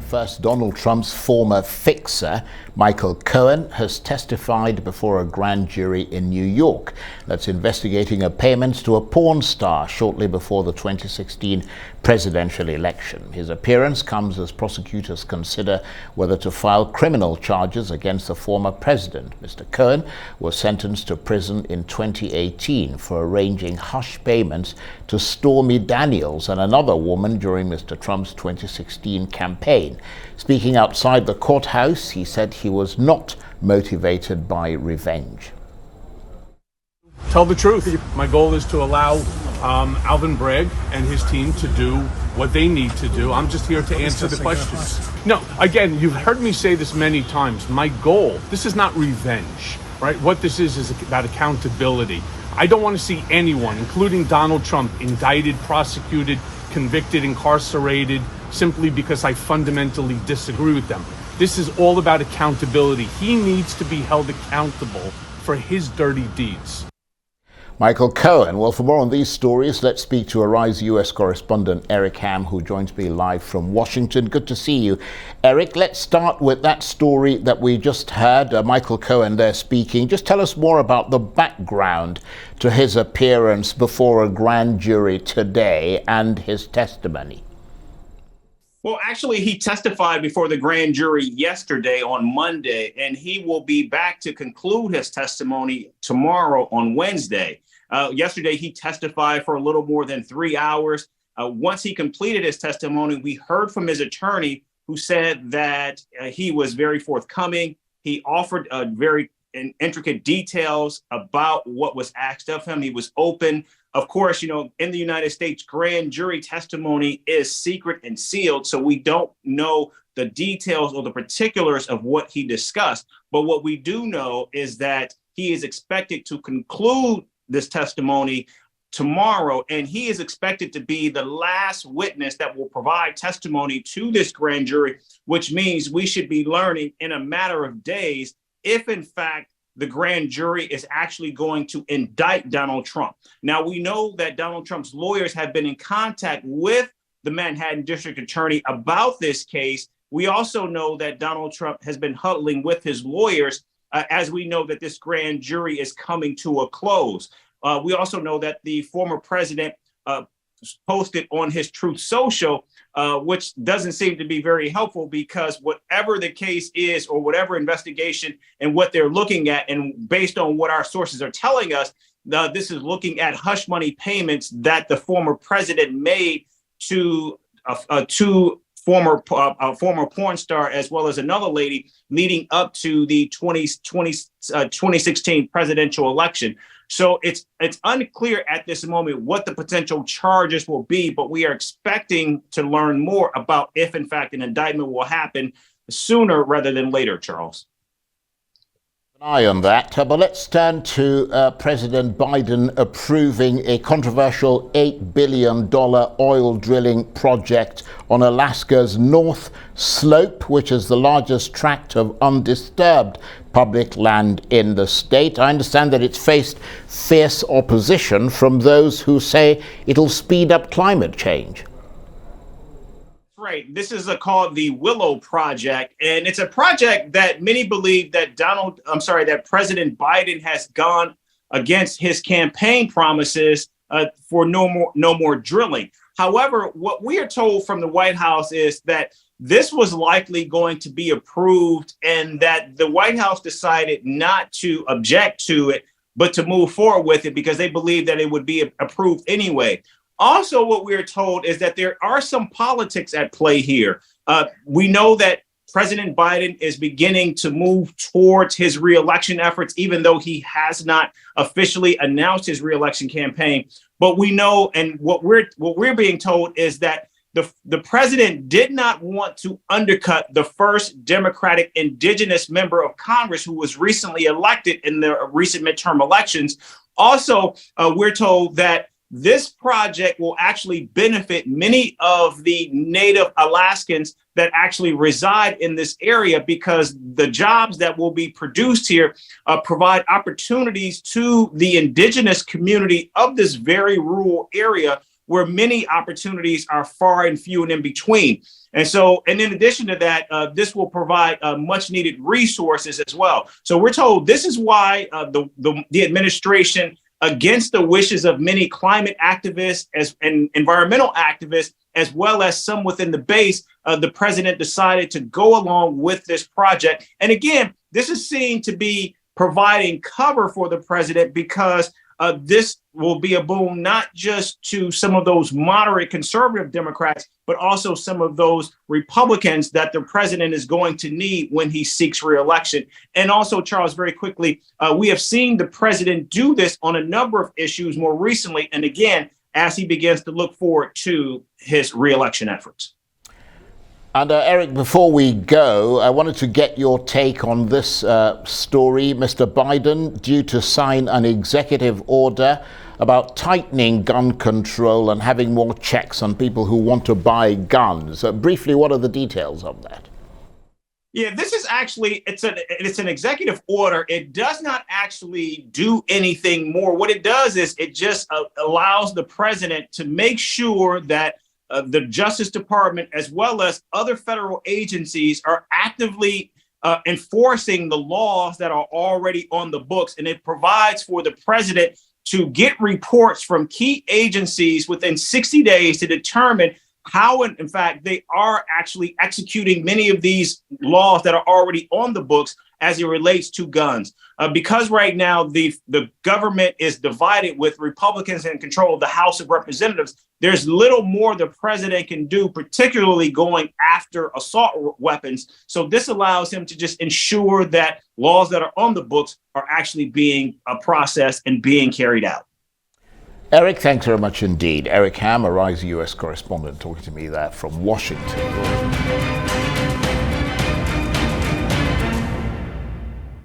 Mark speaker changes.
Speaker 1: First, Donald Trump's former fixer, Michael Cohen, has testified before a grand jury in New York that's investigating a payment to a porn star shortly before the 2016 presidential election. His appearance comes as prosecutors consider whether to file criminal charges against the former president. Mr. Cohen was sentenced to prison in 2018 for arranging hush payments to Stormy Daniels and another woman during Mr. Trump's 2016 campaign. Speaking outside the courthouse, he said he was not motivated by revenge.
Speaker 2: Tell the truth. My goal is to allow Alvin Bragg and his team to do what they need to do. I'm just here to answer the questions. No, again, you've heard me say this many times. My goal, this is not revenge, right? What this is about accountability. I don't want to see anyone, including Donald Trump, indicted, prosecuted, convicted, incarcerated, simply because I fundamentally disagree with them. This is all about accountability. He needs to be held accountable for his dirty deeds.
Speaker 1: Michael Cohen. Well, for more on these stories, let's speak to Arise U.S. correspondent Eric Ham, who joins me live from Washington. Good to see you. Eric, let's start with that story that we just heard, Michael Cohen there speaking. Just tell us more about the background to his appearance before a grand jury today and his testimony.
Speaker 3: Well, actually, he testified before the grand jury yesterday on Monday, and he will be back to conclude his testimony tomorrow on Wednesday. Yesterday, he testified for a little more than 3 hours. Once he completed his testimony, we heard from his attorney, who said that he was very forthcoming. He offered very intricate details about what was asked of him. He was open. Of course, in the United States, grand jury testimony is secret and sealed, so we don't know the details or the particulars of what he discussed. But what we do know is that he is expected to conclude this testimony tomorrow, and he is expected to be the last witness that will provide testimony to this grand jury, which means we should be learning in a matter of days if, in fact, the grand jury is actually going to indict Donald Trump. Now, we know that Donald Trump's lawyers have been in contact with the Manhattan District Attorney about this case. We also know that Donald Trump has been huddling with his lawyers as we know that this grand jury is coming to a close. We also know that the former president posted on his Truth Social, which doesn't seem to be very helpful, because whatever the case is or whatever investigation and what they're looking at, and based on what our sources are telling us, this is looking at hush money payments that the former president made to two former porn star, as well as another lady, leading up to the 2016 presidential election. So it's unclear at this moment what the potential charges will be, but we are expecting to learn more about if, in fact, an indictment will happen sooner rather than later, Charles.
Speaker 1: An eye on that, but let's turn to President Biden approving a controversial $8 billion oil drilling project on Alaska's North Slope, which is the largest tract of undisturbed public land in the state. I understand that it's faced fierce opposition from those who say it'll speed up climate change.
Speaker 3: Right. This is called the Willow Project, and it's a project that many believe that that President Biden has gone against his campaign promises for no more drilling. However, what we are told from the White House is that this was likely going to be approved, and that the White House decided not to object to it, but to move forward with it because they believe that it would be approved anyway. Also, what we're told is that there are some politics at play here. We know that President Biden is beginning to move towards his reelection efforts, even though he has not officially announced his reelection campaign. But we know, and what we're being told is that the president did not want to undercut the first Democratic indigenous member of Congress who was recently elected in the recent midterm elections. Also, we're told that this project will actually benefit many of the native Alaskans that actually reside in this area, because the jobs that will be produced here provide opportunities to the indigenous community of this very rural area, where many opportunities are far and few and in between. And so, and in addition to that, this will provide much needed resources as well. So we're told this is why the administration, against the wishes of many climate activists and environmental activists, as well as some within the base, the president decided to go along with this project. And again, this is seen to be providing cover for the president because this will be a boom not just to some of those moderate conservative Democrats, but also some of those Republicans that the president is going to need when he seeks reelection. And also, Charles, very quickly, we have seen the president do this on a number of issues more recently. And again, as he begins to look forward to his reelection efforts.
Speaker 1: And Eric, before we go, I wanted to get your take on this story. Mr. Biden due to sign an executive order about tightening gun control and having more checks on people who want to buy guns. Briefly, what are the details of that?
Speaker 3: Yeah, this is actually, it's an executive order. It does not actually do anything more. What it does is it just allows the president to make sure that the Justice Department, as well as other federal agencies, are actively enforcing the laws that are already on the books. And it provides for the president to get reports from key agencies within 60 days to determine how, in fact, they are actually executing many of these laws that are already on the books as it relates to guns. Because right now the government is divided with Republicans in control of the House of Representatives, there's little more the president can do, particularly going after assault weapons. So this allows him to just ensure that laws that are on the books are actually being processed and being carried out.
Speaker 1: Eric, thanks very much indeed. Eric Ham, a Rise US correspondent, talking to me there from Washington.